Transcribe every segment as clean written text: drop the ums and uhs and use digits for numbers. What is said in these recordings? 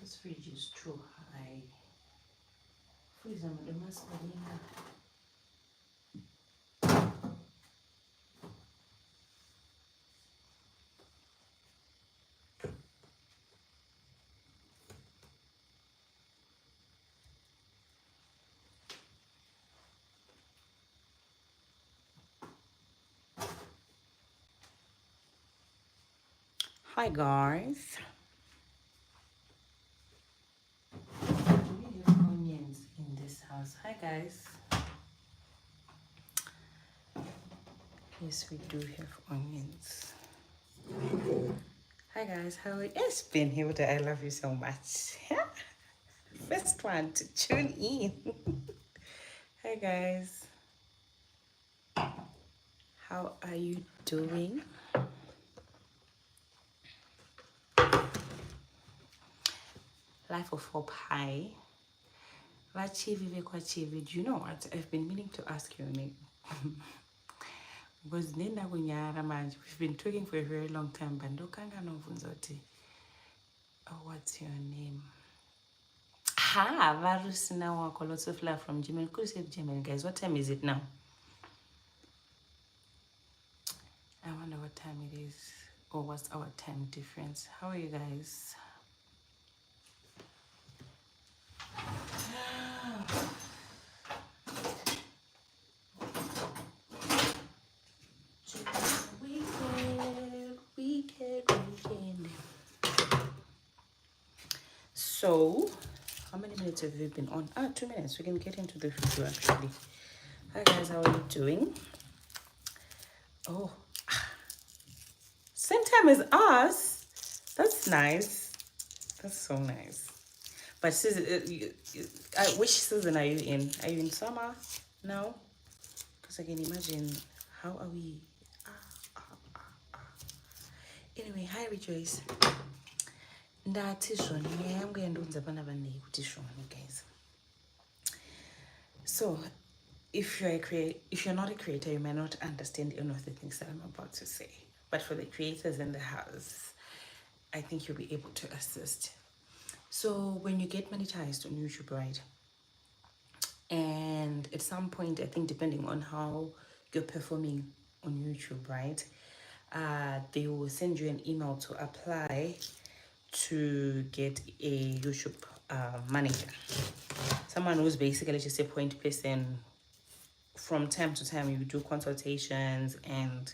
This fridge is too high. Freezer, the mascarina. Hi guys. We have onions in this house. Hi guys. Yes, we do have onions. Hi guys, how are you? Yes, Ben Hilda, I love you so much. First one to tune in. Hi guys, how are you doing? Life of Hope, hi. Vachivi Vekwachivi, do you know what? I've been meaning to ask your name. Because we've been talking for a very long time, but oh, what's your name? Ha, Varusina Wako, lots of love from Gmail. Could you say Gmail, guys? What time is it now? I wonder what time it is, or what's our time difference. How are you guys? Weekend. So, how many minutes have we been on? 2 minutes. We can get into the video actually. Hi guys, how are you doing? Oh, same time as us. That's nice. That's so nice. But which season are you in? Are you in summer now? Because I can imagine, how are we? Anyway, hi Rejoice. Guys. So, if you're not a creator, you may not understand any of the things that I'm about to say. But for the creators in the house, I think you'll be able to assist. So when you get monetized on YouTube, right? And at some point, I think depending on how you're performing on YouTube, right? They will send you an email to apply to get a YouTube manager. Someone who's basically just a point person. From time to time, you do consultations and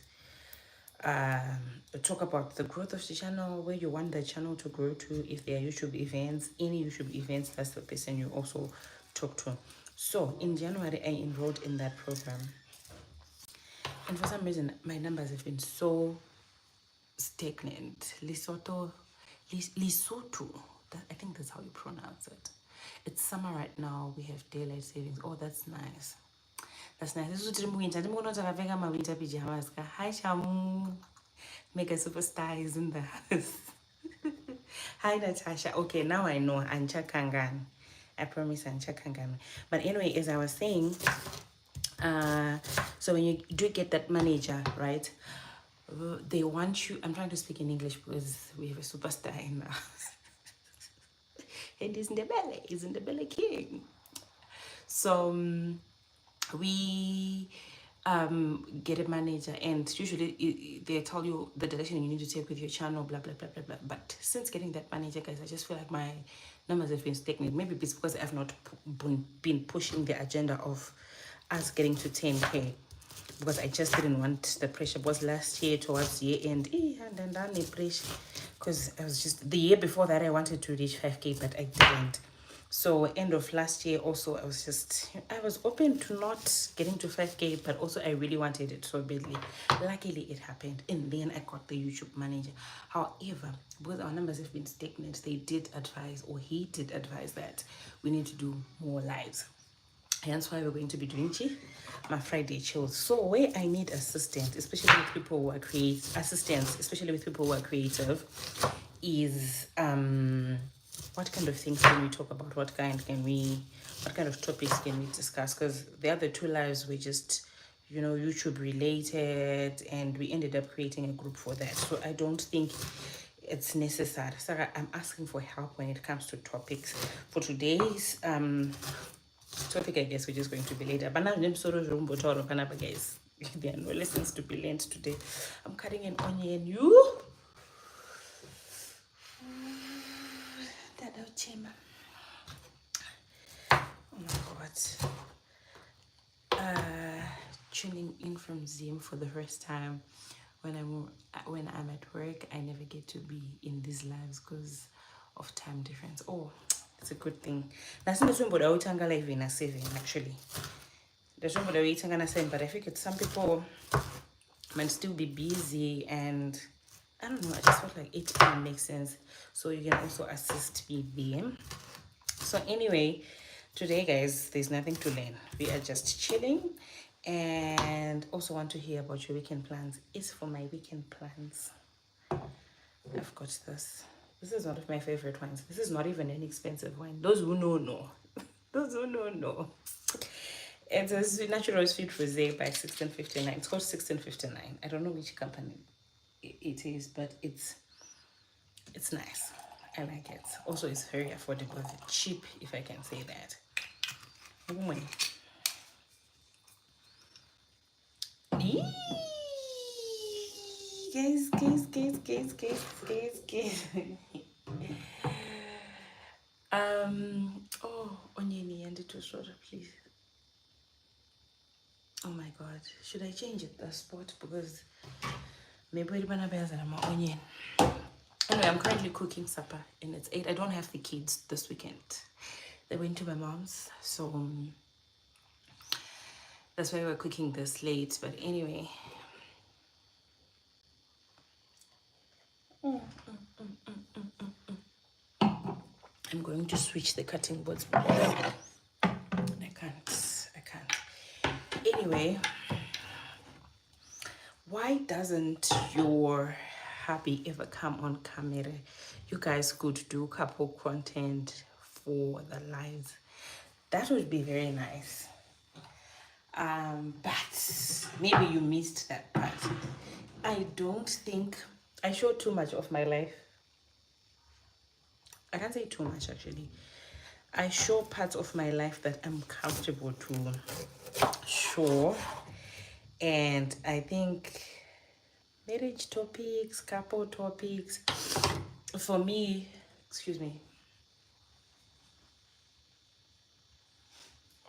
talk about the growth of the channel, where you want the channel to grow to. If there are YouTube events, any YouTube events, that's the person you also talk to. So in January, I enrolled in that program, and for some reason my numbers have been so stagnant. Lesotho, I think that's how you pronounce it. It's summer right now. We have daylight savings. Oh, that's nice. That's nice. This is winter. I'm going to have my winter pajamas. Hi, Shamu. Mega superstar is in the house. Hi, Natasha. Okay, now I know. Ancha Kangan. I promise Ancha Kangan. But anyway, as I was saying, so when you do get that manager, right? They want you. I'm trying to speak in English because we have a superstar in the house. And he's in the belly king. So we get a manager, and usually they tell you the direction you need to take with your channel, blah blah blah blah blah. But since getting that manager, guys, I just feel like my numbers have been stagnant. Maybe it's because I've not been pushing the agenda of us getting to 10K, because I just didn't want the pressure. Because last year towards the year end, and then the pressure, because I was just, the year before that I wanted to reach 5K, but I didn't. So end of last year also, I was open to not getting to 5K, but also I really wanted it so badly. Luckily it happened, and then I got the YouTube manager. However, because our numbers have been stagnant, he did advise that we need to do more lives. Hence why we're going to be doing my Friday chills. So where I need assistance, especially with people who are creative, is what kind of things can we talk about? What kind of topics can we discuss? Because the other two lives were just, YouTube related, and we ended up creating a group for that. So I don't think it's necessary. So I'm asking for help when it comes to topics. For today's topic, I guess, which is going to be later. But now, guys, there are no lessons to be learned today. I'm cutting an onion. You? Oh my God. Tuning in from Zoom for the first time. When I'm at work, I never get to be in these lives because of time difference. Oh, it's a good thing. That's not something I would live in a saving actually. There's somebody I would but I think it's some people might still be busy, and I don't know. I just felt like 8 p.m. makes sense. So you can also assist me there. So anyway, today guys, there's nothing to learn. We are just chilling. And also want to hear about your weekend plans. It's for my weekend plans. I've got this. This is one of my favorite wines. This is not even an expensive wine. Those who know. Those who know. It's a natural sweet rosé by 1659. It's called 1659. I don't know which company it is, but it's nice. I like it. Also, it's very affordable. It's cheap, if I can say that. Anyway. Guys. Oh, onion and it was shorter, please. Oh my God, should I change it the spot, because maybe it's gonna be as my onion. Anyway, I'm currently cooking supper and it's 8. I don't have the kids this weekend. They went to my mom's, so that's why we're cooking this late. But anyway, I'm going to switch the cutting boards. I can't. Anyway, why doesn't your hubby ever come on camera? You guys could do couple content for the lives. That would be very nice. But maybe you missed that part. I don't think I show too much of my life. I can't say too much actually. I show parts of my life that I'm comfortable to show. And I think marriage topics, couple topics, for me, excuse me.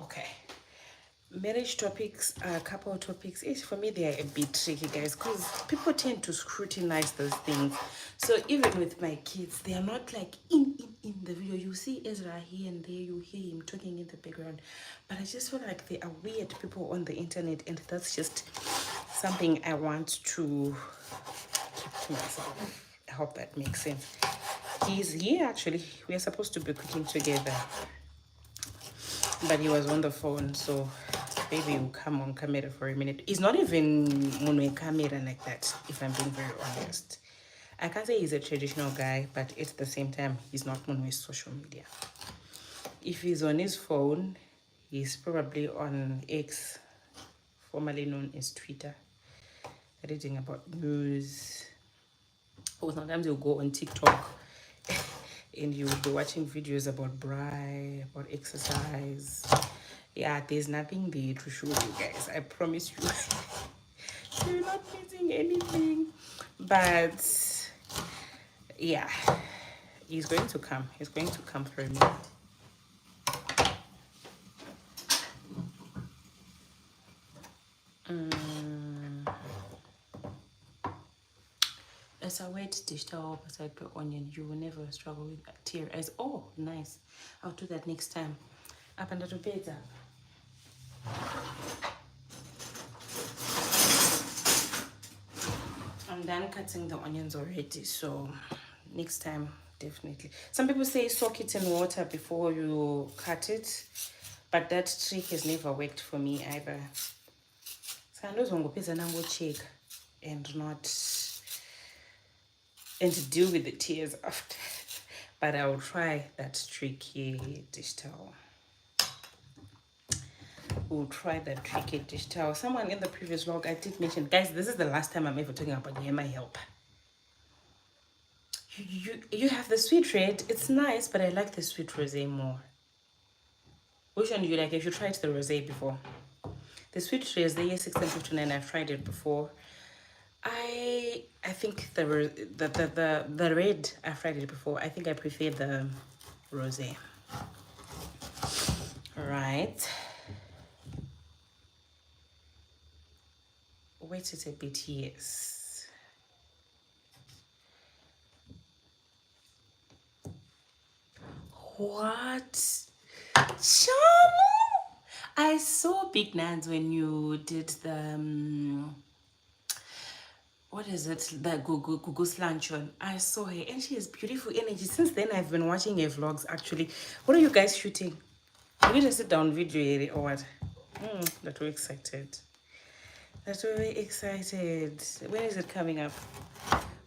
Okay. Marriage topics, couple topics, for me they are a bit tricky, guys, because people tend to scrutinize those things. So even with my kids, they are not like in the video. You see Ezra here and there, you hear him talking in the background, but I just feel like they are weird people on the internet, and that's just something I want to keep to myself. I hope that makes sense. He's here actually. We are supposed to be cooking together, but he was on the phone, so maybe he'll come on camera for a minute. He's not even on camera like that, if I'm being very honest. I can't say he's a traditional guy, but at the same time, he's not on his social media. If he's on his phone, he's probably on X, formerly known as Twitter, reading about news. Or sometimes he'll go on TikTok and you'll be watching videos about braai, about exercise. Yeah, there's nothing there to show you guys. I promise you. You're not missing anything. But yeah, he's going to come. He's going to come for me. As a wet dish towel beside the onion, you will never struggle with tear eyes. Oh, nice. I'll do that next time. Up and to bed. I'm done cutting the onions already, so next time definitely. Some people say soak it in water before you cut it, but that trick has never worked for me either. So I don't check and deal with the tears after. But I will try that tricky dish towel. We'll try that tricky dish towel. Someone in the previous vlog, I did mention, guys, this is the last time I'm ever talking about my help. You have the sweet red. It's nice, but I like the sweet rosé more. Which one do you like? If you tried the rosé before, the sweet rosé 1659. I've tried it before. I think the red, I've tried it before. I think I prefer the rosé. Right. Wait it a bit, yes. What? Shamu? I saw Big Nans when you did the what is it? The Gugu's luncheon. I saw her and she has beautiful energy. Since then, I've been watching her vlogs actually. What are you guys shooting? Are we just sit down video or what? That we're excited. That's very excited. When is it coming up?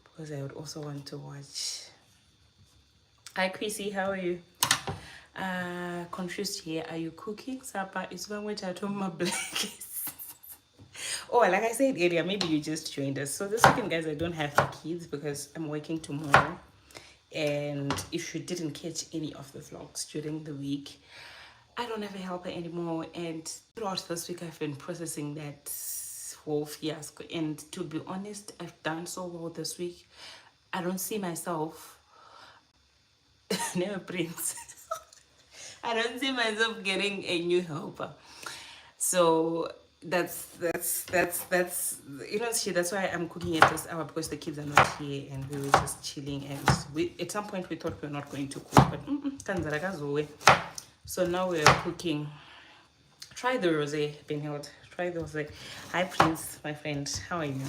Because I would also want to watch. Hi Chrissy, how are you? Confused here. Are you cooking supper? It's one way to my blankets. Oh, like I said earlier, maybe you just joined us. So this weekend, guys, I don't have the kids because I'm working tomorrow. And if you didn't catch any of the vlogs during the week, I don't have a helper anymore. And throughout this week, I've been processing that whole fiasco. And to be honest, I've done so well this week. I don't see myself never prince. I don't see myself getting a new helper. So that's you know, that's why I'm cooking at this hour, because the kids are not here and we were just chilling. And we, at some point, we thought we were not going to cook, but so now we're cooking. Try the rosé, Benhild. Try the rosé. Hi Prince, my friend, how are you?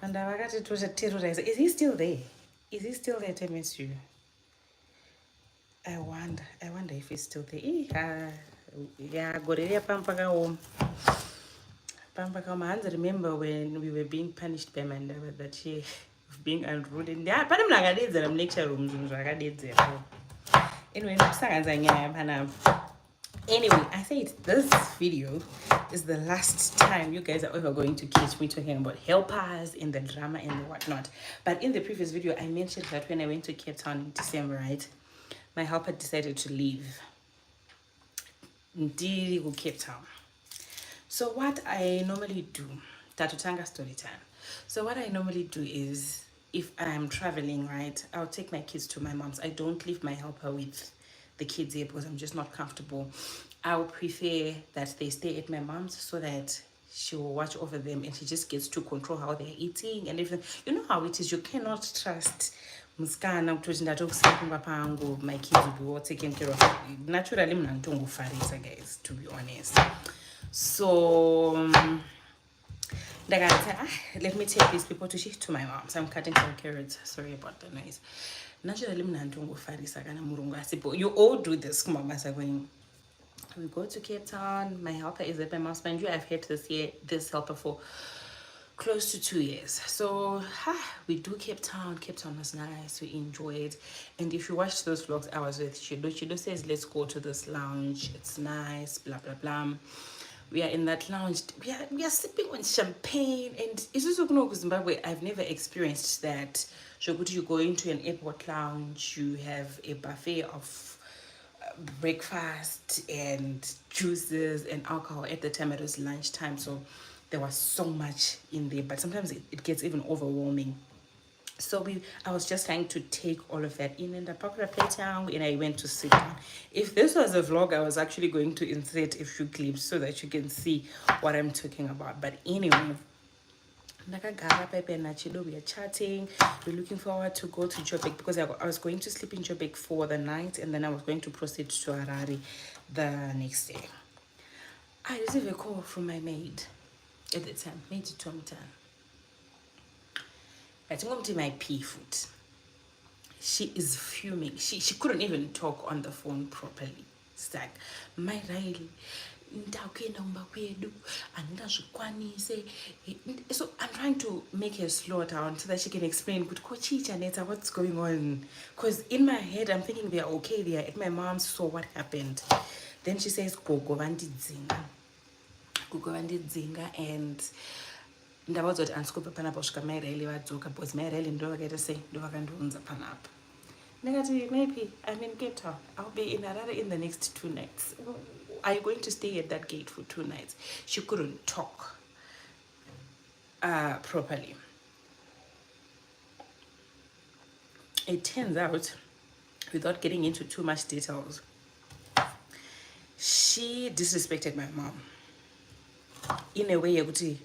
And I got it was a terrorizer. Is he still there? Is he still there to miss you? I wonder if he's still there. Yeah, Gorelia Pampaka home. Pampaka Hands, remember when we were being punished by Mandava that she of being unruly. Yeah, but I'm not gonna do lecture rooms. Anyway, I said this video is the last time you guys are ever going to catch me talking about helpers in the drama and whatnot. But in the previous video, I mentioned that when I went to Cape Town in December, right, my helper decided to leave. Indeed, go Cape Town. So what I normally do, Tatutanga story time. So what I normally do is, if I'm traveling, right, I'll take my kids to my mom's. I don't leave my helper with the kids here because I'm just not comfortable. I would prefer that they stay at my mom's so that she will watch over them and she just gets to control how they're eating and everything. You know how it is, you cannot trust muskana ukuthi ndatokusipinga pangu, my kids will be all taken care of. Naturally mna ntongofarisa, guys, to be honest. So let me take these people to my mom's. I'm cutting some carrots. Sorry about the noise. Naturally mna ntongofarisa kana murungu asipo. You all do this, mama. We go to Cape Town. My helper is at my mom's. Mind you, I've had this helper for close to 2 years. So we do Cape Town. Cape Town was nice. We enjoyed. And if you watch those vlogs I was with Chido says, let's go to this lounge. It's nice, blah, blah, blah. We are in that lounge. We are sipping on champagne. And it's also Zimbabwe. I've never experienced that. You go into an airport lounge. You have a buffet of breakfast and juices and alcohol. At the time it was lunchtime, so there was so much in there, but sometimes it gets even overwhelming. So I was just trying to take all of that in, and I packed a plate down and I went to sit down. If this was a vlog, I was actually going to insert a few clips so that you can see what I'm talking about. But anyway, we are chatting. We're looking forward to go to Joburg because I was going to sleep in Joburg for the night and then I was going to proceed to Harare the next day. I received a call from my maid at the time, maid to me. I think I'm my pea food. She is fuming. She couldn't even talk on the phone properly. It's like, my Riley, so I'm trying to make her slow down so that she can explain what's going on, because in my head I'm thinking they're okay, they're at my mom's, so what happened? Then she says Gogo vandidzinga, and ndavaudzwa kuti handiskupa panapa kusvika mairaili vadzoka because mairaili ndo vakaita sei ndo vakandiunza panapa. Ndakati maybe I'm in Cape Town, I'll be in Harare in the next 2 nights. Are you going to stay at that gate for 2 nights? She couldn't talk properly. It turns out, without getting into too much details, she disrespected my mom in a way yekuti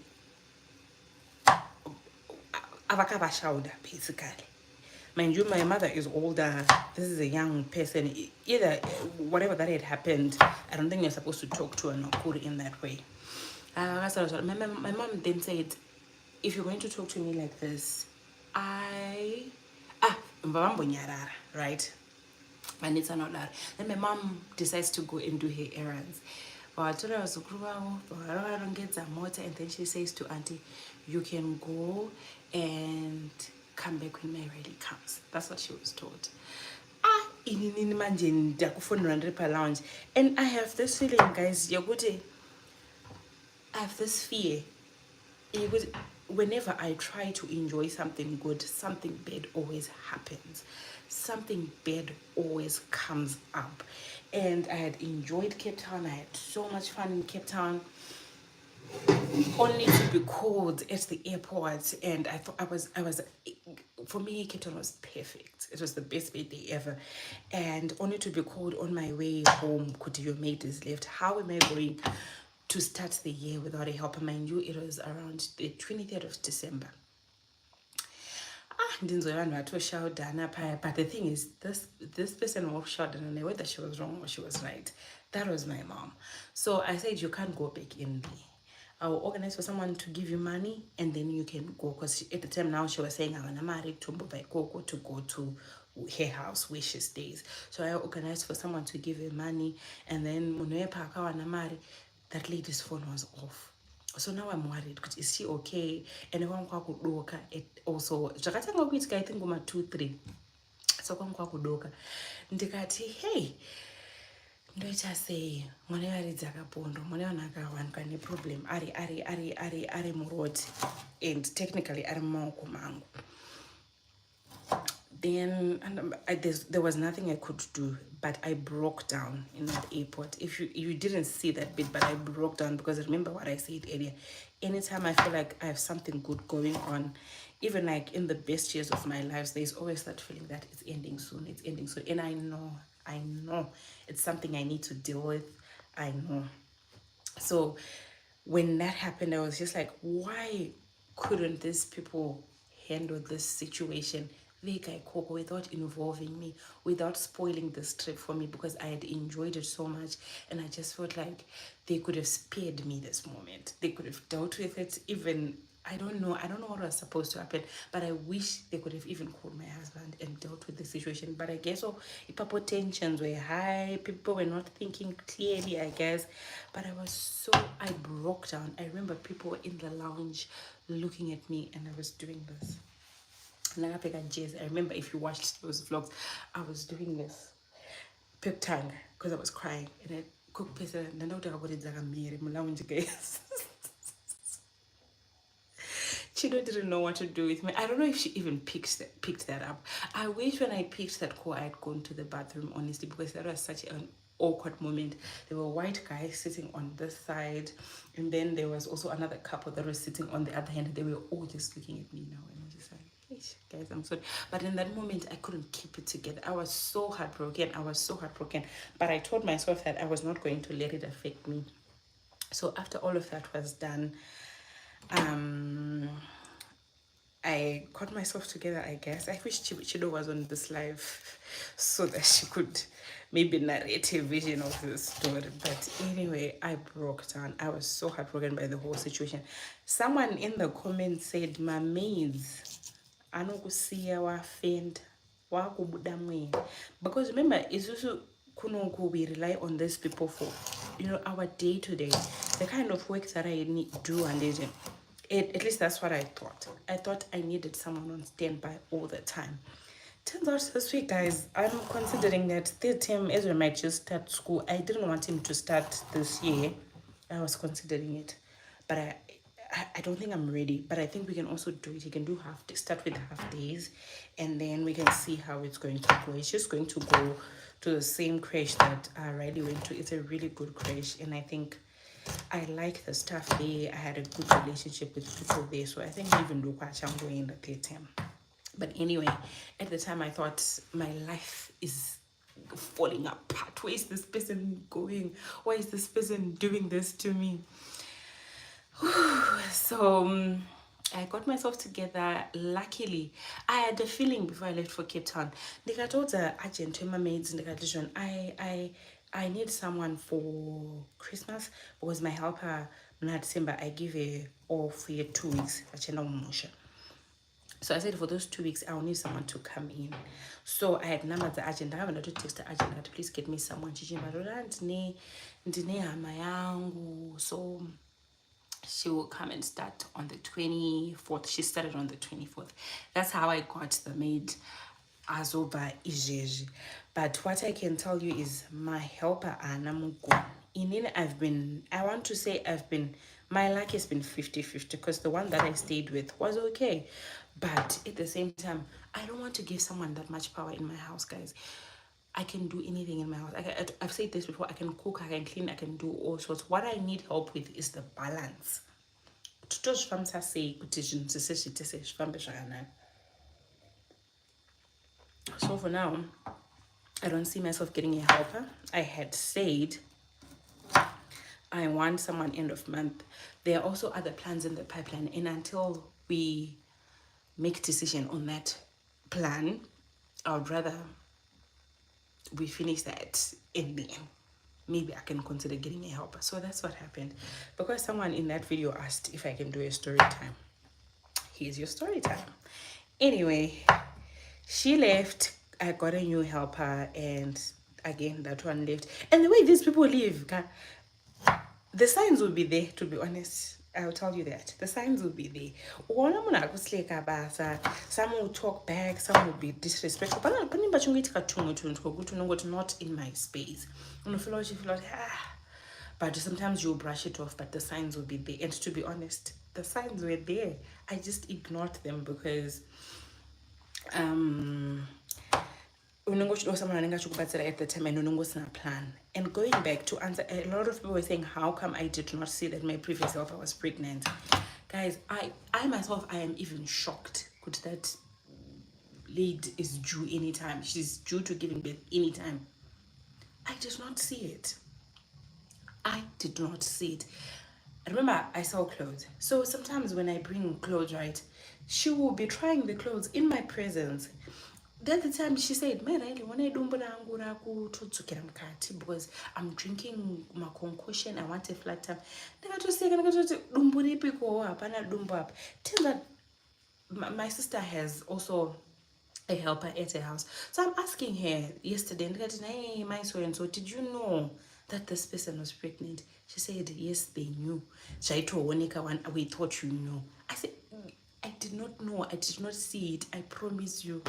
avakavashauda basically. Mind you, my mother is older. This is a young person. Either whatever that had happened, I don't think you're supposed to talk to a Nakuru in that way. My mom then said, if you're going to talk to me like this, right? And it's not that. Then my mom decides to go and do her errands. And then she says to auntie, you can go and come back when my rally comes. That's what she was told. And I have this feeling, guys, I have this fear. Whenever I try to enjoy something good, something bad always happens. Something bad always comes up. And I had enjoyed Cape Town. I had so much fun in Cape Town, only to be called at the airport. And I thought for me, Cape Town was perfect. It was the best birthday ever. And only to be called on my way home, could your mate is left. How am I going to start the year without a helper? Mind you, it was around the 23rd of December. But the thing is, this person who shouted, and whether she was wrong or she was right, that was my mom. So I said, you can't go back in there. I will organize for someone to give you money, and then you can go. Because at the time now, she was saying, I'm married to Koko to go to her house where she stays. So I organized for someone to give her money, and then that lady's phone was off. So now I'm worried, is she okay? And I also, I think 2-3. So ndikati, hey, ndoita sei mwana waridza kapondo mwana wanakawanikwa neproblem ari muroti and technically ari mumaoko mangu. Then there was nothing I could do, but I broke down in that airport. If you didn't see that bit, but I broke down because remember what I said earlier. Anytime I feel like I have something good going on, even like in the best years of my life, there's always that feeling that it's ending soon. It's ending soon, and I know it's something I need to deal with. I know. So when that happened, I was just like, why couldn't these people handle this situation without involving me, without spoiling this trip for me, because I had enjoyed it so much, and I just felt like they could have spared me this moment. They could have dealt with it. Even I don't know what was supposed to happen, but I wish they could have even called my husband and dealt with the situation. But I guess people tensions were high, people were not thinking clearly, I guess. But I broke down. I remember people were in the lounge looking at me, and I was doing this. I remember if you watched those vlogs, I was doing this pep tongue because I was crying, and I cooked pizza and guys. She didn't know what to do with me. I don't know if she even picked that up. I wish when I picked that call, I had gone to the bathroom, honestly, because that was such an awkward moment. There were white guys sitting on this side, and then there was also another couple that was sitting on the other hand. They were all just looking at me now, and I was just like, guys, I'm sorry. But in that moment, I couldn't keep it together. I was so heartbroken. But I told myself that I was not going to let it affect me. So after all of that was done, I got myself together, I guess. I wish Chido was on this live so that she could maybe narrate a vision of the story. But anyway, I broke down. I was so heartbroken by the whole situation. Someone in the comments said, my maids, anokusiya wafenda wakubuda mwe. Because remember, it's also we rely on these people for, our day-to-day, the kind of work that I do and at least that's what I thought. I thought I needed someone on standby all the time. Turns out this week, guys, I'm considering that third term Ezra might just start school. I didn't want him to start this year. I was considering it, but I don't think I'm ready, but I think we can also do it. You can do start with half days, and then we can see how it's going to go. It's just going to go to the same crash that I already went to. It's a really good crash, and I think I like the staff there. I had a good relationship with people there, so I think even though I'm going the time. But anyway, at the time I thought my life is falling apart. Where is this person going? Why is this person doing this to me? So I got myself together. Luckily, I had a feeling before I left for Cape Town. They got all the agent my maids in the condition. I need someone for Christmas because my helper not December I give her off for 2 weeks. So I said for those 2 weeks I'll need someone to come in. So I had numbered the agent. I haven't to text the agent that please get me someone. So she will come and start on the 24th. She started on the 24th. That's how I got the maid Azoba Ijeji. But what I can tell you is my helper Anamugo. My luck has been 50-50 because the one that I stayed with was okay. But at the same time, I don't want to give someone that much power in my house, guys. I can do anything in my house. I've said this before. I can cook, I can clean, I can do all sorts. What I need help with is the balance. So for now, I don't see myself getting a helper. I had said I want someone end of month. There are also other plans in the pipeline, and until we make a decision on that plan, I would rather we finish that in the end. Maybe I can consider getting a helper. So that's what happened. Because someone in that video asked if I can do a story time. Here's your story time. Anyway, she left. I got a new helper, and again that one left. And the way these people live, the signs will be there, to be honest. I'll tell you that. The signs will be there. Some will talk back, some will be disrespectful. But not in my space. But sometimes you'll brush it off, but the signs will be there. And to be honest, the signs were there. I just ignored them because at the time I plan. And going back to answer, a lot of people were saying, how come I did not see that my previous helper was pregnant? Guys, I myself, I am even shocked. Could that lady is due anytime? She's due to giving birth anytime. I did not see it. I did not see it. Remember, I sell clothes. So sometimes when I bring clothes, right, she will be trying the clothes in my presence. The other time she said, because I'm drinking my concoction, I want a flat time. Turns out my sister has also a helper at her house. So I'm asking her yesterday, hey, my so did you know that this person was pregnant? She said, yes, they knew. We thought you knew. I said, I did not know. I did not see it. I promise you.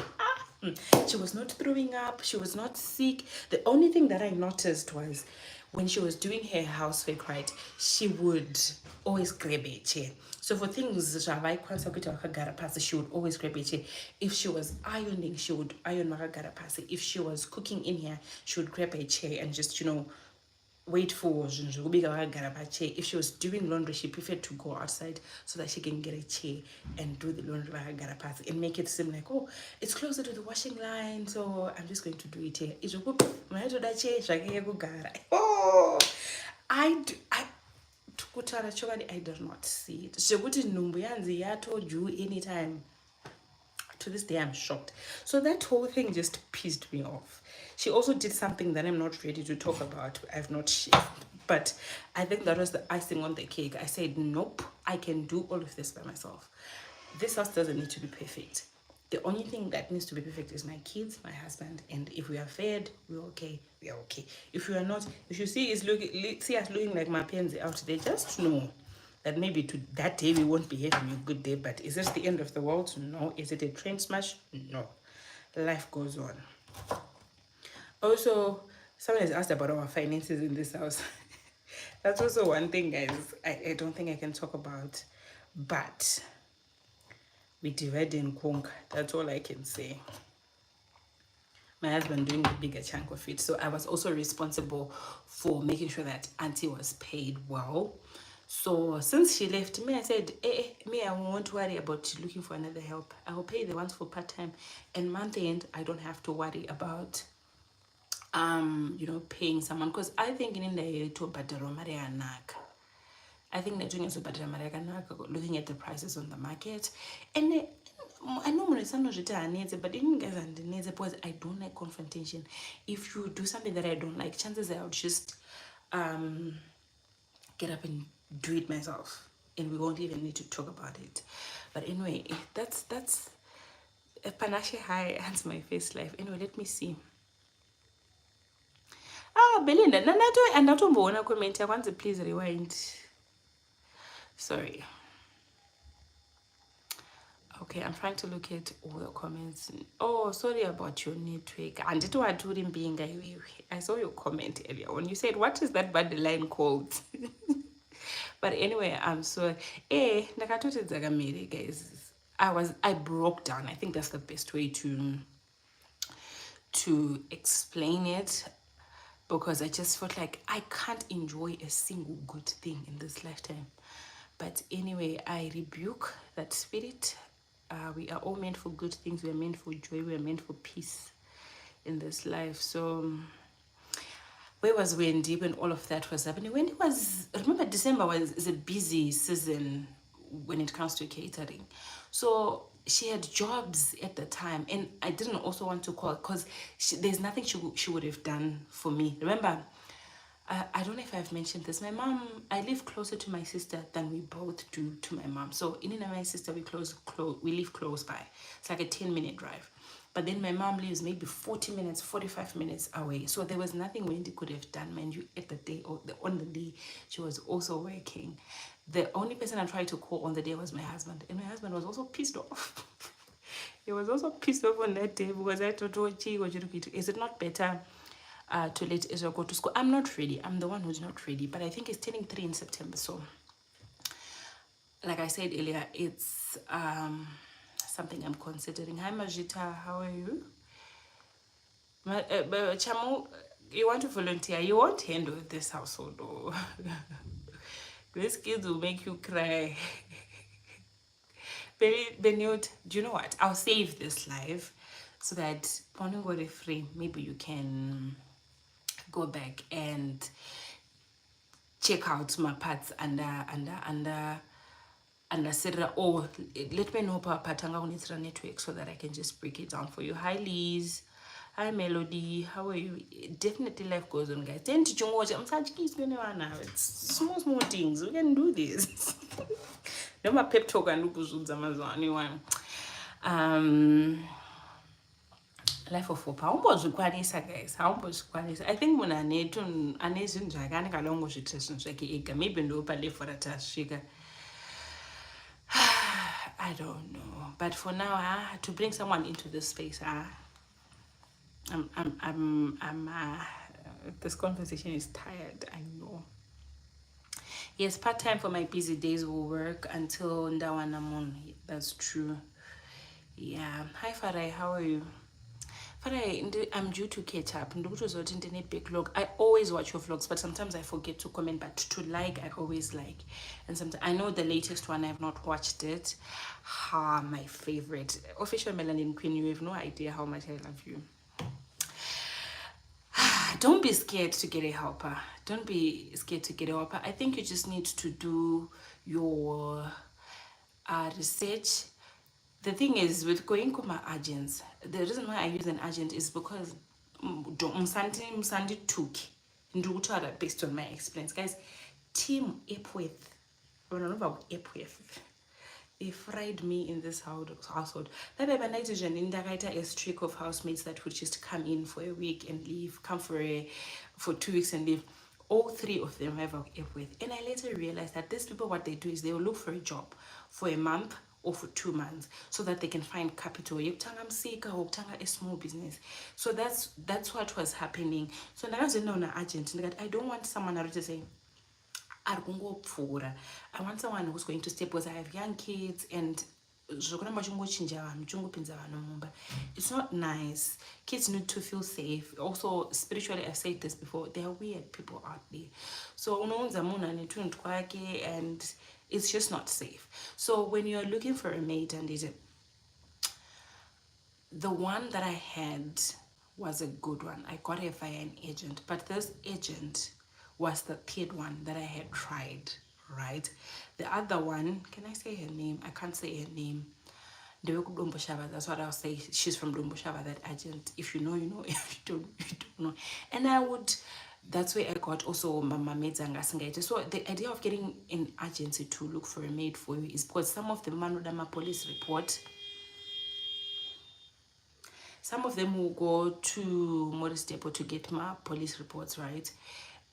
She was not throwing up. She was not sick. The only thing that I noticed was when she was doing her housework, right, she would always grab a chair. So for things, she would always grab a chair. If she was ironing, she would iron Makagarapasi. If she was cooking in here, she would grab a chair and just, wait for if she was doing laundry, she preferred to go outside so that she can get a chair and do the laundry and make it seem like, oh, it's closer to the washing line, so I'm just going to do it here. Oh, I did not see it. I told you anytime. To this day, I'm shocked. So that whole thing just pissed me off. She also did something that I'm not ready to talk about. I've not shared. But I think that was the icing on the cake. I said, nope, I can do all of this by myself. This house doesn't need to be perfect. The only thing that needs to be perfect is my kids, my husband, and if we are fed, we're okay. We are okay. If we are not, if you see us looking like my penzi out there, just know that maybe to that day we won't be having a good day. But is this the end of the world? No. Is it a train smash? No. Life goes on. Also, someone has asked about our finances in this house. That's also one thing, guys. I don't think I can talk about but we divide and conquer. That's all I can say. My husband doing the bigger chunk of it. So I was also responsible for making sure that auntie was paid well. So since she left me, I said, me, I won't worry about looking for another help. I will pay the ones for part-time, and month end I don't have to worry about paying someone, because I think in the to badaro marianaka. I think they're doing a super looking at the prices on the market. And I know but even guys because I don't like confrontation. If you do something that I don't like, chances are I'll just get up and do it myself, and we won't even need to talk about it. But anyway, that's a panache high and my face life. Anyway, let me see. Belinda, anatomboona comment yakwanzi please rewind. Sorry. Okay, I'm trying to look at all the comments. Oh, sorry about your network. And it was being I saw your comment earlier when you said, what is that bad line called? But anyway, I'm sorry. Guys. I broke down. I think that's the best way to explain it, because I just felt like I can't enjoy a single good thing in this lifetime. But anyway, I rebuke that spirit. We are all meant for good things. We are meant for joy. We are meant for peace in this life. So where was Wendy when all of that was happening? Wendy was, remember, December is a busy season when it comes to catering. So she had jobs at the time, and I didn't also want to call because there's nothing she would have done for me. Remember, I don't know if I've mentioned this. My mom, I live closer to my sister than we both do to my mom. So in and my sister, we live close by. It's like a 10-minute drive. But then my mom lives maybe 40 minutes, 45 minutes away. So there was nothing Wendy could have done, mind you, at the day or on the day she was also working. The only person I tried to call on the day was my husband. And my husband was also pissed off. He was also pissed off on that day because I thought, is it not better to let Israel go to school? I'm not ready. I'm the one who's not ready. But I think it's turning 3 in September. So, like I said earlier, it's something I'm considering. Hi, Majita. How are you? Chamu, you want to volunteer? You won't handle this household, though. These kids will make you cry. Benute, do you know what? I'll save this live so that when you go free, maybe you can go back and check out my parts under Sarah, or let me know patanga on its network so that I can just break it down for you. Hi Liz. Hi Melody. How are you? Definitely life goes on, guys. Then to watch, I'm such kids now. It's small things. We can do this. No more pep talk and anyone. Life of hope. How much guys? How much I think when I need to I along with maybe no pale for a task. I don't know, but for now, to bring someone into this space, this conversation is tired. I know. Yes, part time for my busy days will work until Ndawanamon. That's true. Yeah. Hi Farai, how are you? Farai, I'm due to catch up. Internet backlog. I always watch your vlogs, but sometimes I forget to comment. But to like, I always like. And sometimes I know the latest one. I have not watched it. My favorite official Melanin Queen. You have no idea how much I love you. Don't be scared to get a helper. Don't be scared to get a helper. I think you just need to do your research. The thing is, with going to my agents, the reason why I use an agent is because Msandi took based on my experience. Guys, team Epworth, they fried me in this household. A streak of housemates that would just come in for a week and leave, come for 2 weeks and leave. All 3 of them have worked with. And I later realized that these people, what they do is they will look for a job for a month or for 2 months so that they can find capital. A small business. So that's what was happening. So now I was an agent. I don't want someone to say, ari kungopfuura. I want someone who's going to stay, because I have young kids and zvokuramba uchingochinja vanhu uchingopinza vanhu mumba, it's not nice. Kids need to feel safe. Also spiritually, I've said this before, there are weird people out there. So unounza munhu ane tunhu twake and it's just not safe. So when you're looking for a maid, and the one that I had was a good one. I got her via an agent, but this agent was the third one that I had tried, right? The other one, can I say her name? I can't say her name. That's what I'll say. She's from Domboshava, that agent. If you know, you know. If you don't know. And that's where I got also Mama Maids and Gasangate. So the idea of getting an agency to look for a maid for you is because some of the Manudama police report, some of them will go to Morris Depot to get my police reports, right?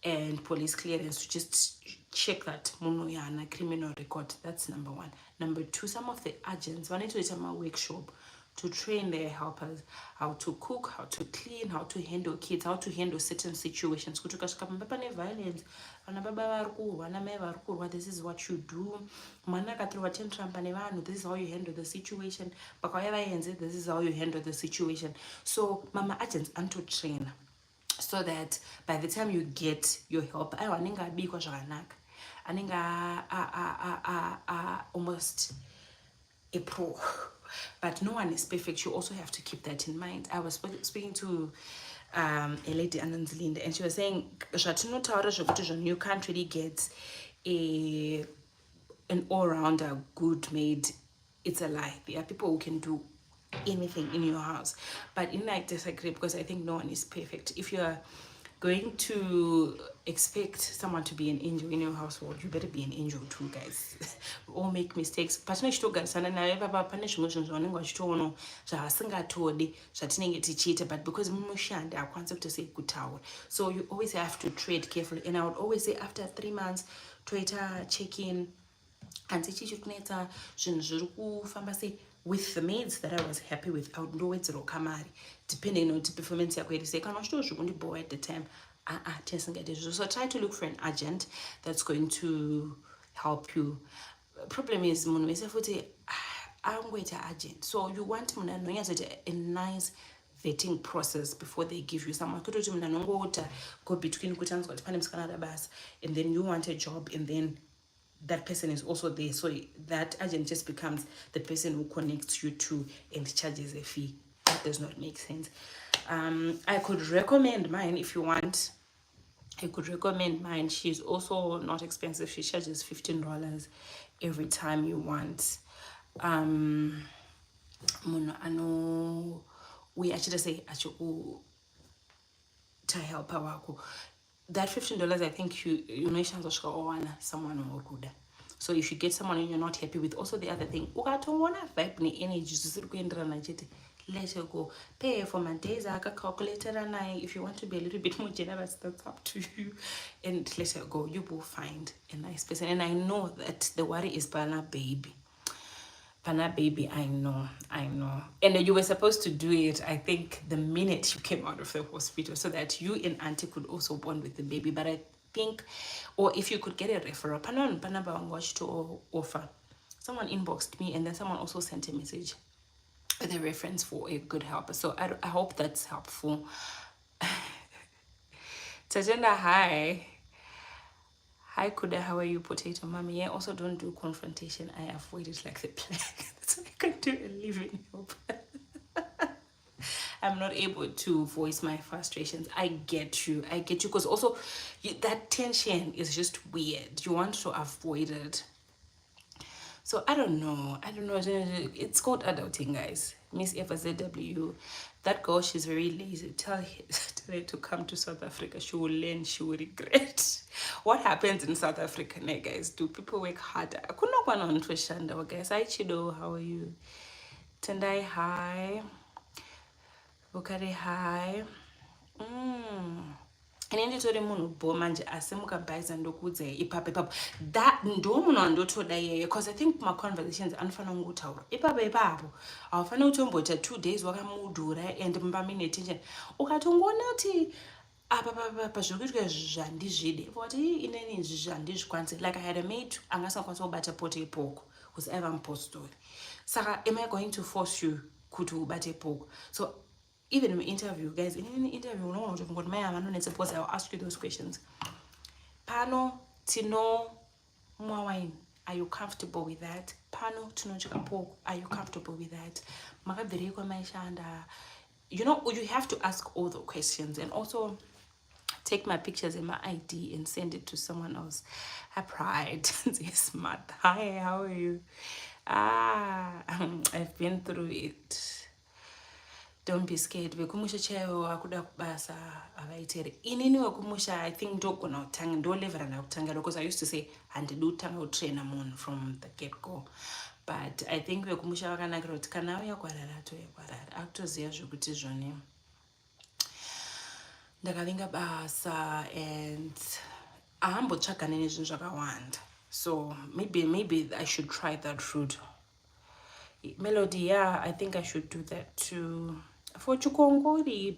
And police clearance to just check that Munoyana criminal record. That's number one. Number two, some of the agents wanted to do my workshop to train their helpers how to cook, how to clean, how to handle kids, how to handle certain situations. Violence, this is what you do. This is how you handle the situation. This is how you handle the situation. So mama agents and to train, so that by the time you get your help, almost a pro. But no one is perfect. You also have to keep that in mind. I was speaking to a lady, Ananzlinda, and she was saying, you can't really get an all-rounder good maid. It's a lie. There are people who can do anything in your house, but I disagree, because I think no one is perfect. If you're going to expect someone to be an angel in your household, you better be an angel too, guys. We all make mistakes. But because our concept is good tower, so you always have to trade carefully. And I would always say, after 3 months, Twitter check-in, and with the maids that I was happy with, I would know it's Rokamari, depending on the performance. At the time, so try to look for an agent that's going to help you. Problem is, I'm going to agent. So you want a nice vetting process before they give you someone. Go between and then you want a job, and then that person is also there, so that agent just becomes the person who connects you to and charges a fee. That does not make sense. I could recommend mine if you want. I could recommend mine. She's also not expensive. She charges $15 every time you want. We actually say to help her. That $15, I think you know someone who good. So if you get someone and you're not happy with, also the other thing, let her go. Pay for my days, I can calculate it, and if you want to be a little bit more generous, that's up to you. And let her go. You will find a nice person. And I know that the worry is Bana baby. Pana baby, I know. And you were supposed to do it, I think, the minute you came out of the hospital, so that you and auntie could also bond with the baby. But I think, or if you could get a referral, Pana watch to offer. Someone inboxed me, and then someone also sent a message with a reference for a good helper. So I hope that's helpful. Tajenda, hi. Hi, Kuda, how are you, Potato Mommy? Yeah, also don't do confrontation. I avoid it like the plague. That's what I can do a living help. I'm not able to voice my frustrations. I get you, because also that tension is just weird. You want to avoid it. So I don't know. It's called adulting, guys. Miss Eva ZW, that girl, she's very lazy. Tell her to come to South Africa. She will learn, she will regret. What happens in South Africa, guys? Do people work harder? I could not go on to Shanda, guys. Hi, Chido, how are you? Tendai, hi. Bukari, hi. Inini tori munhu bo manje asimuka bhaisa ndokudze ipapo that ndo munhu andotoda yeye, because I think my conversations anofana ngotaura ipapo aufana kutombota 2 days wakamudhura and mbamine tension ukatongoona kuti apa zviri kuitwa zvandizvide kuti inini zvandizvikwanisi. Like I had a mate angasakwanisa kubata poto ipoko who's ever mupostori. Saka am I going to force you kuti ubate ipoko? So even in interview, guys, in any interview, no one will my anonymous because I'll ask you those questions. Pano tino wine. Are you comfortable with that? Pano tino chikapo. Are you comfortable with that? Makabireko maishanda. You know, you have to ask all the questions and also take my pictures and my ID and send it to someone else. I pride. Smart. Hi, how are you? I've been through it. Don't be scared. Vekumusha chaiwo wakuda kubasa avaitere. Inini vekumusha, I think ndogona kutanga ndolevera ndakutanga because I used to say handidi kutanga kutraina munhu from the get go. But I think vekumusha vakanakira kuti kana auya kwarara atoya kwarara. Akutoziva zvekuti zvone ndakavinga basa and ahambotsvaga nezvinhu zvakawanda. So maybe I should try that route. Melody, yeah, I think I should do that too. For Chukongori,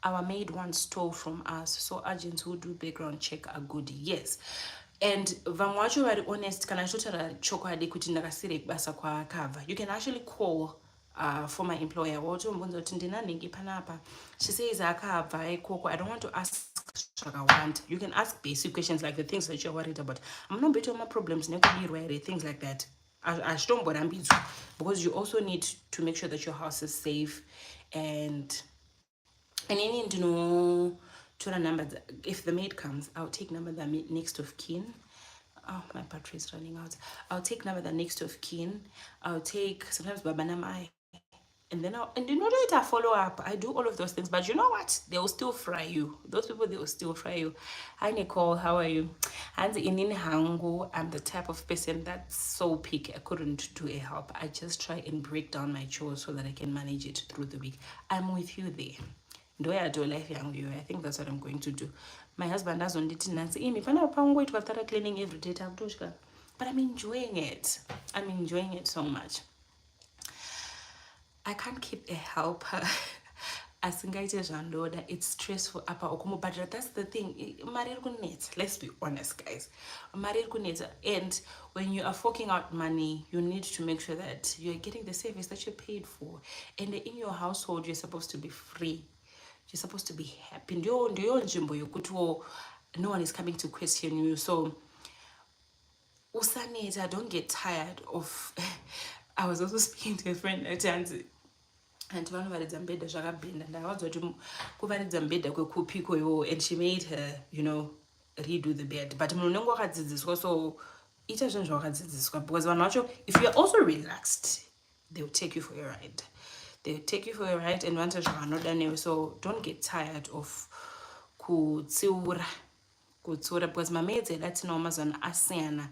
our maid once stole from us, so agents who do background check are good, yes. And vamwacho very honest, kana shotara chokwadi kuti ndakasire kubasa kwa cover. You can actually call for my employer. She says I don't want to ask. You can ask basic questions like the things that you're worried about. I'm not betting on my problems, things like that. I don't because you also need to make sure that your house is safe and you need to know to number. If the maid comes, I'll take number that next of kin. Oh, my battery is running out. I'll take number that next of kin. I'll take sometimes babanamai. And then in order to follow up, I do all of those things. But you know what? They will still fry you. Those people, they will still fry you. Hi, Nicole. How are you? And in Hangu, I'm the type of person that's so picky. I couldn't do a help. I just try and break down my chores so that I can manage it through the week. I'm with you there. Do I do life young you? I think that's what I'm going to do. My husband doesn't need to say, if I know to start cleaning every day, but I'm enjoying it. I'm enjoying it so much. I can't keep a helper. It's stressful. But that's the thing. Let's be honest, guys. And when you are forking out money, you need to make sure that you're getting the service that you're paid for. And in your household, you're supposed to be free. You're supposed to be happy. No one is coming to question you. So, usaneta, don't get tired of. I was also speaking to a friend at times. And vanovaridza mbedha zvakabhenda ndakavadzwa kuti kuvaridza mbedha kwekupiko iwo, and she made her, redo the bed. But munhu unenge wakadzidziswa, so ita zvinhu zvawakadzidziswa, because vanhu vacho, if you are also relaxed, they will take you for a ride. They will take you for a ride and vanoita zvavanoda newe. So don't get tired of kutsiura, because mamaids edu atinawo mazano asiyana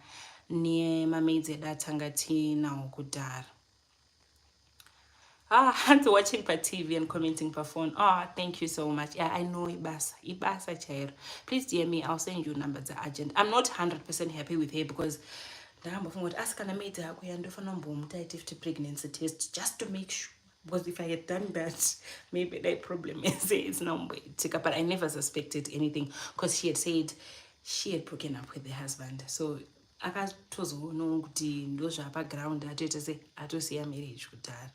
nemamaids edu atanga tinawo kudhara. And watching per TV and commenting per phone. Thank you so much. Yeah, I know Ibasa chair. Please DM me. I'll send you numbers are urgent. I'm not 100% happy with her because ask an amazing pregnancy test just to make sure. Because if I had done that, maybe that problem is it's no way. But I never suspected anything because she had said she had broken up with the husband. So I can't know those background. I just say I don't see a marriage with her.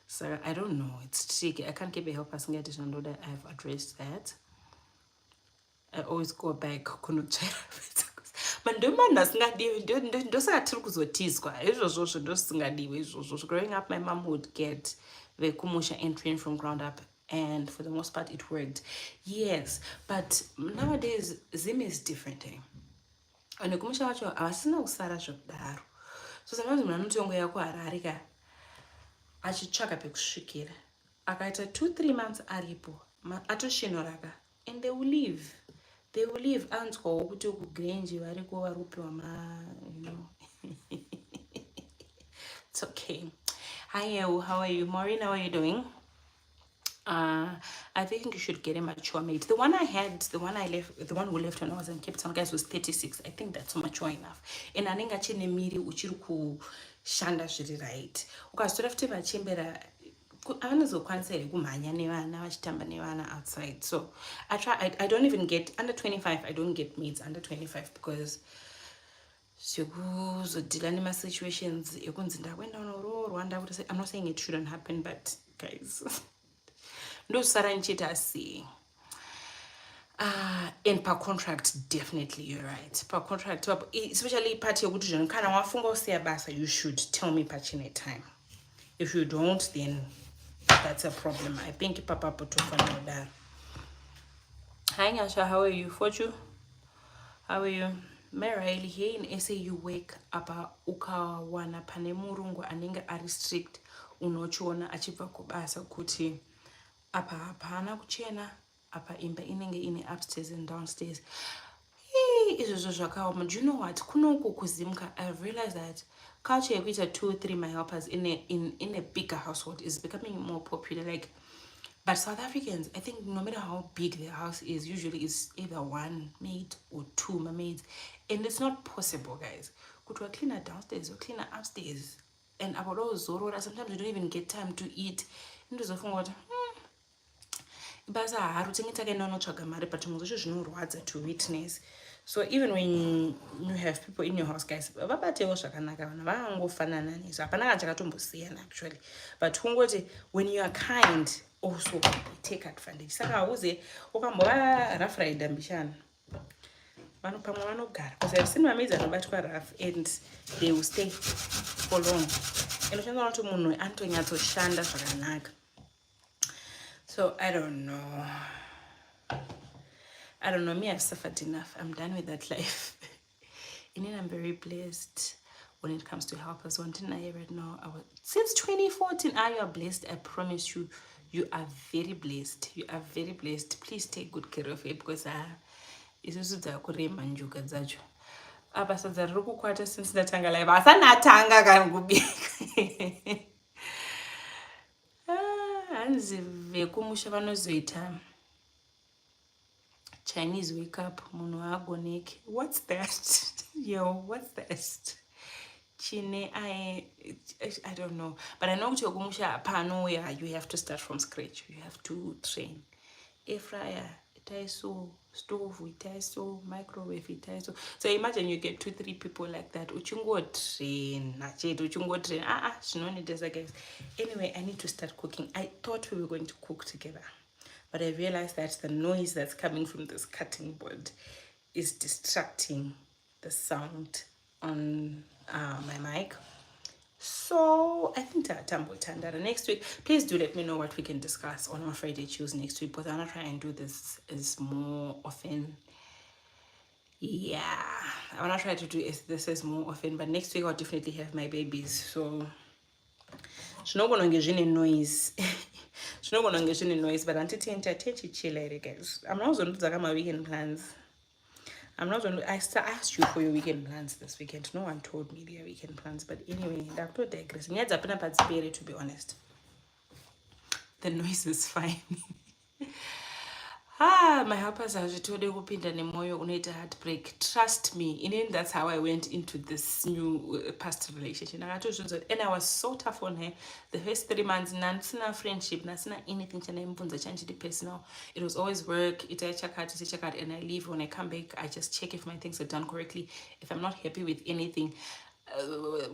So I don't know. It's tricky. I can't keep a help us get it and know that I've addressed that. I always go back. But growing up, my mom would get the kumusha entering from ground up, and for the most part it worked. Yes, but nowadays Zim is different. And the kumusha wacho awasina usara zvakudaro. So sometimes munhu anotongo yako hararika achitsvaka pekusvikira akaita 2-3 months aripo atoshinoraka, and they will leave. Anzwawo kuti kugrange variko varupiwa It's okay. Hi, how are you? Maureen, how are you doing? I think you should get a mature mate. The one who left when I was in Cape Town, guys, was 36. I think that's mature enough. And I think achine miri uchiri kushanda zviri right. Ukastora futi vachembera avanozokwanisa here kumhanya nevana vachitamba nevana outside. So I don't even get under 25. I don't get maids under 25 because sekuzodhila nemasituations ekunzi ndakwenda unoroorwa ndakuti. I'm not saying it shouldn't happen, but guys ndosara ndichiita sei. And per contract, definitely you're right. Per contract, especially part yekuti zvinhu kana wafunga usiya basa, you should tell me pachine time. If you don't, then that's a problem. I think papa tofanira kudaro. Hi Nyasha, how are you? Fortu, how are you? Maraili, here in SA you wake apa ukawana pane murungu anenge ari strict unochiona achibva kubasa kuti apa hapana kuchena, apa imba inenge ine upstairs and downstairs. Izvozvo zvakaoma. Do you know what? Kunoku kuzimka, I've realized that culture yekuita 2-3 my helpers in a bigger household is becoming more popular. Like, but South Africans, I think no matter how big their house is, usually it's either one maid or two maids, and it's not possible, guys. Go to a cleaner downstairs or cleaner upstairs, and about all zorora, sometimes you don't even get time to eat. Into zofunga basa harutengeta kaenda unotsvaga mari, but muzvozvo zvinorwadza to witness. So even when you have people in your house, guys, vabatewo zvakanaka vanhu vangofanana nesu. Hapana kana chakatombosiyana actually, but kungoti when you are kind also take advantage. Saka hauze ukambova rough rider mbishana vanhu pamwe vanogara, because I've seen mamaids anobatwa rough and they will stay for long. And uchiona kuti munhu anotonyatsoshanda zvakanaka. So I don't know. Me, I've suffered enough. I'm done with that life. And then I'm very blessed when it comes to helpers. One thing I hear right now, since 2014, you are blessed. I promise you, you are very blessed. You are very blessed. Please take good care of it, because isusu dzakurema njuka dzacho. Basa dzari kukwata since ndatanga live. Asanatanga kangubika. Hanzi vekumusha vanozoita Chinese wake up, munhu agoneki. What's that? Yo, what's that? Chine, I don't know. But I know kuti wekumusha pano, yeah, you have to start from scratch. You have to train. Air fryer, itaiso, stove, itaiso, microwave, itaiso. So imagine you get 2-3 people like that. Uchungo train, guys. Anyway, I need to start cooking. I thought we were going to cook together, but I realized that the noise that's coming from this cutting board is distracting the sound on my mic. So I think that next week, please do let me know what we can discuss on our Friday Choose next week, because I'm gonna try and do this as more often. Yeah, I wanna try to do this as more often, but next week I'll definitely have my babies. So it's not gonna get any noise. It's not gonna get any noise, but until chill, guys. I'm not gonna do my weekend plans. I asked you for your weekend plans this weekend. No one told me their weekend plans. But anyway, that's not digress. To be honest, the noise is fine. My helpers are told they will pinda nemoyo unaita heartbreak. Trust me, that's how I went into this new past relationship. And I was so tough on her. The first 3 months, nansina friendship, nansina anything personal. It was always work. I check out, and I leave. When I come back, I just check if my things are done correctly. If I'm not happy with anything,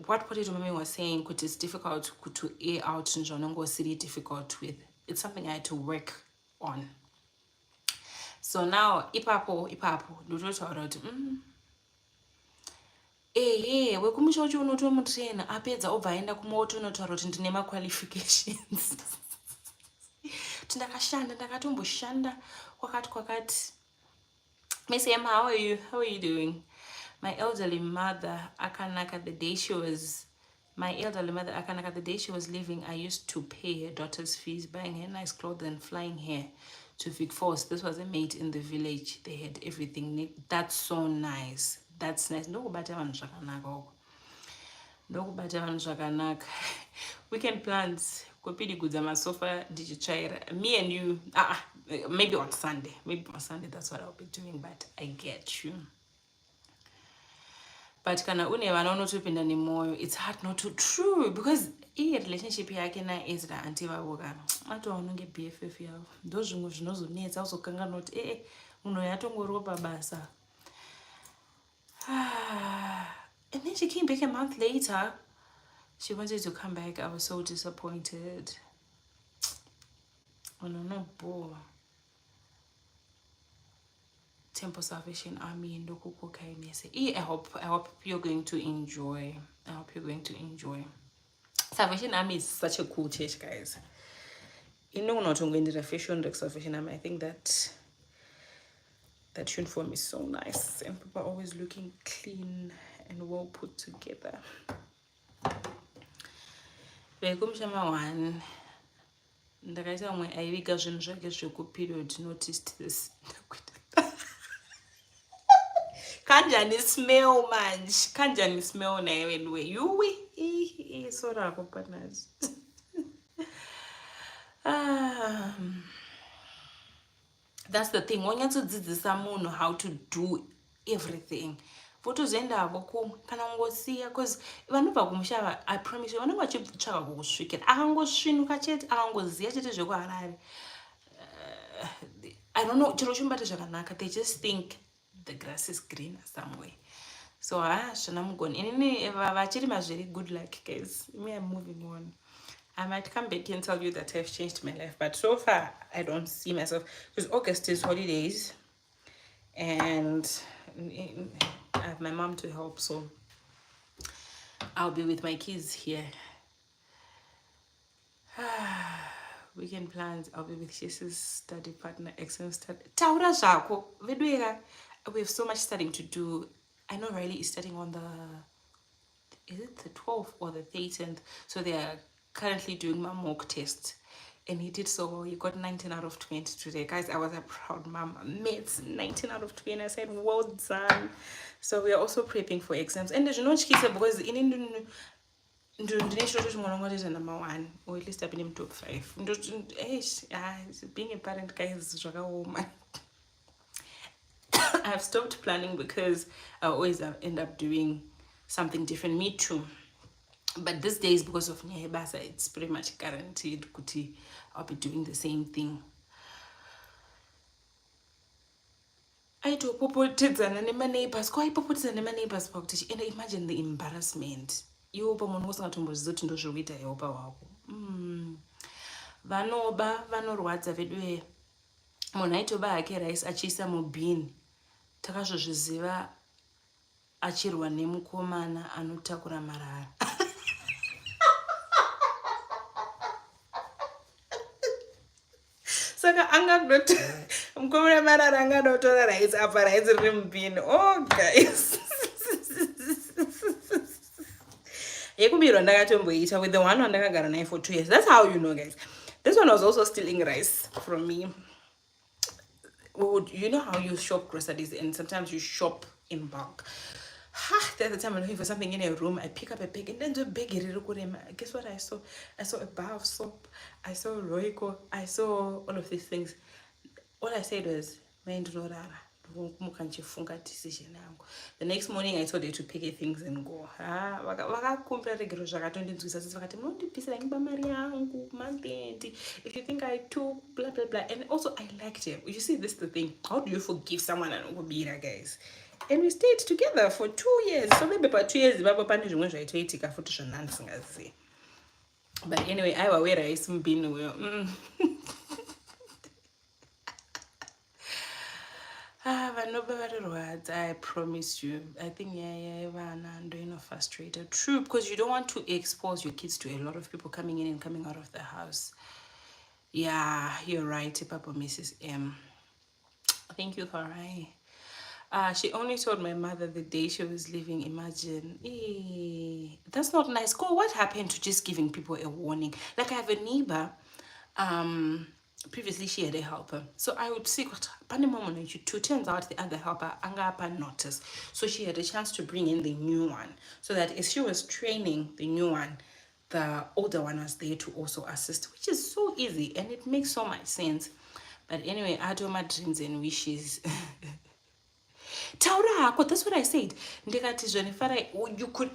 what Potato Mami was saying, which is difficult to air out, Njonongo was really difficult with. It's something I had to work on. So now, ipapo, ndototaura kuti wekumusha uchi unotomutraina apedza obva aenda kumoto unotaura kuti ndine maqualifications. Kuti ndakatomboshanda kwakati. Miss Emma, how are you doing? My elderly mother, akanaka, the day she was leaving, I used to pay her daughter's fees, buying her nice clothes and flying her to Vic Falls. This was a maid in the village. They had everything. That's so nice. That's nice. Ndokubata vanhu zvakanaka. Weekend plans. Kopidi kudza masofa ndichitsvaira. Me and you. Maybe on Sunday. That's what I'll be doing. But I get you. but kana une vana unotopinda nemoyo, it's hard not to. True, because relationship yake naEzra anti vavo kana atovaunonge BFF yavo ndo zvimwe zvinozonetsa uzokangana kuti munhu yatongoriwo pabasa. And then she came back a month later. She wanted to come back. I was so disappointed. Oh no, boy. Temple Salvation Army and Dokuko Kainese. I hope you're going to enjoy. I hope you're going to enjoy. Salvation Army is such a cool church, guys. You know, not going to the fashion like Salvation Army. I think that uniform is so nice, and people are always looking clean and well put together. Vekumshama one. Ndakaita mwe aiviga zvinhu zvake zvekuperiod noticed this. Kanjani smell manje. Kanjani smell na ewe yuwi. Sora ko partners. That's the thing. When you to munhu how to do everything. Votozoendavo kana ngosiya, because vanobva kumushava, I promise you, vanenge vachitsvaka kukusvikira. Akangosvinuka chete, akangoziya chete zvekuharare. I don't know, chiro chimbati zvakanaka. They just think the grass is greener somewhere. So zvana mugoni. Inini vachiri very good luck, guys. Me, I'm moving on. I might come back and tell you that I've changed my life, but so far I don't see myself, because August is holidays and I have my mom to help, so I'll be with my kids here. Weekend plans, I'll be with Jesse's study partner, excellent study. Taura Zako, we have so much studying to do. I know Riley is studying on is it the 12th or the 13th? So they are currently doing my mock test. And he did so well. He got 19 out of 20 today. Guys, I was a proud mom. Mates, 19 out of 20. I said, well done. So we are also prepping for exams. And there's no chikisa because in number 1, or at least I've been in top 5. Being a parent, guys, I've stopped planning because I always end up doing something different. Me too. But these days, because of Nyebasa, it's pretty much guaranteed kuti I'll be doing the same thing. I do popotedzana nemaneighbors. Kwa ipopotedzana nemaneighbors pakuti and imagine the embarrassment. Iwo pamunhu usingatomboziva kuti ndozvokuita yeopa wako. Vanoba vanorwadza vedu munhu aitoba hake rice achiisa mubhini. Takazozviziva achirwa nemukomana anotakura marara. Saka angadoti mukomana marara angadotora rice apa rice riri mubhini. Oh guys. Yekubirwa ndakatomboita with the one wandakagara naye for 2 years. That's how you know, guys. This one was also stealing rice from me. You know how you shop groceries and sometimes you shop in bulk. There's a time I'm looking for something in a room. I pick up a bag and then the bag. Guess what I saw? I saw a bar of soap. I saw Royco. I saw all of these things. All I said was, the next morning I told her to pick her things and go. If you think I took blah blah blah. And also I liked her. You see, this is the thing. How do you forgive someone and Obira, guys? And we stayed together for 2 years. So maybe about 2 years, but anyway, I was where I some been well. I promise you. I think I'm doing frustrated. True, because you don't want to expose your kids to a lot of people coming in and coming out of the house. Yeah, you're right, Papa Mrs. M. Thank you, Farai. She only told my mother the day she was leaving. Imagine. That's not nice. What happened to just giving people a warning? Like I have a neighbor. Previously she had a helper. So I would see what turns out the other helper angapa notice. So she had a chance to bring in the new one. So that as she was training the new one, the older one was there to also assist, which is so easy and it makes so much sense. But anyway, I do my dreams and wishes. taura hako, that's what I said. Ndikati zvenifara,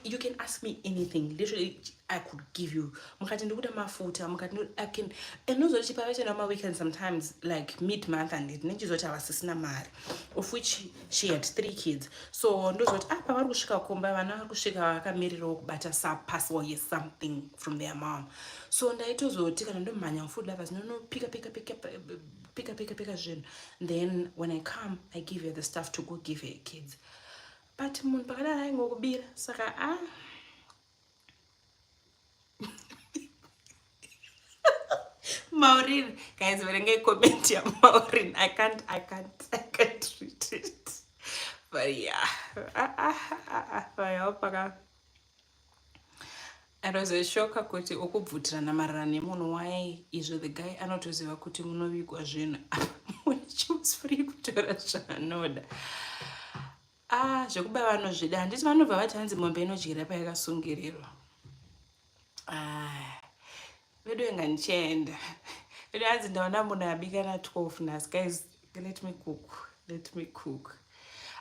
you can ask me anything, literally I could give you. Mukati ndikuda mafuta, mukati I can, and also chipavation on my weekend sometimes, like mid-month and it nechizoti avasisina mari, of which she had 3 kids. So ndozoti pavari kusvika kumba vana vari kusvika vakamirirawo kubata parcel or something from their mom. So ndaitozoti kana ndomhanya food lovers pika zvinhu, then when I come I give her the stuff to go give her kids. But munhu pakadaro aingokubira saka Maureen, guys, verenge comment ya Maureen. I can't read it. But yeah. Anozoshoka kuti okubvutirana marara nemunhu waye izvo the guy anotoziva kuti munovigwa zvinhu muchimusfuri kutora zvaanoda. Zvekuba vanozvida handiti vanobva vati hanzi mombe inodyira payakasungirirwa. Vedu enga ndichienda. Vedu hanzi ndaona munhu abika na 12 nhasi. Guys, let me cook.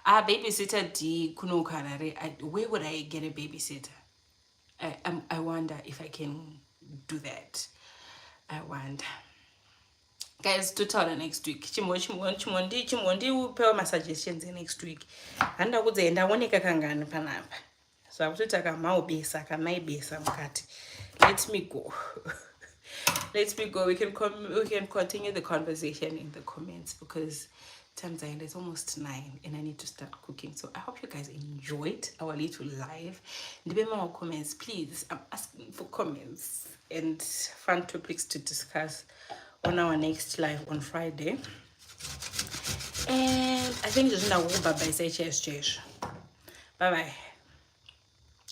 Babysitter D kuno Harare. Where would I get a babysitter? I wonder if I can do that. I wonder. Guys, to tell next week. Chimondi upewa my suggestions next week. Handa kudzenda woneka kangani panapa. So akutotaka maubesa kamaibesa mukati. Let me go. We can continue the conversation in the comments because time's end, it's almost 9 and I need to start cooking. So I hope you guys enjoyed our little live. Leave more comments, please. I'm asking for comments and fun topics to discuss on our next live on Friday. And I think just now bye bye.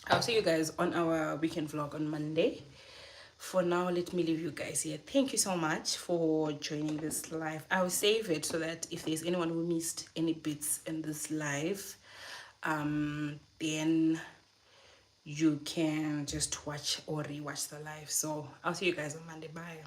I'll see you guys on our weekend vlog on Monday. For now, let me leave you guys here. Thank you so much for joining this live. I will save it so that if there's anyone who missed any bits in this live, then you can just watch or rewatch the live. So I'll see you guys on Monday. Bye.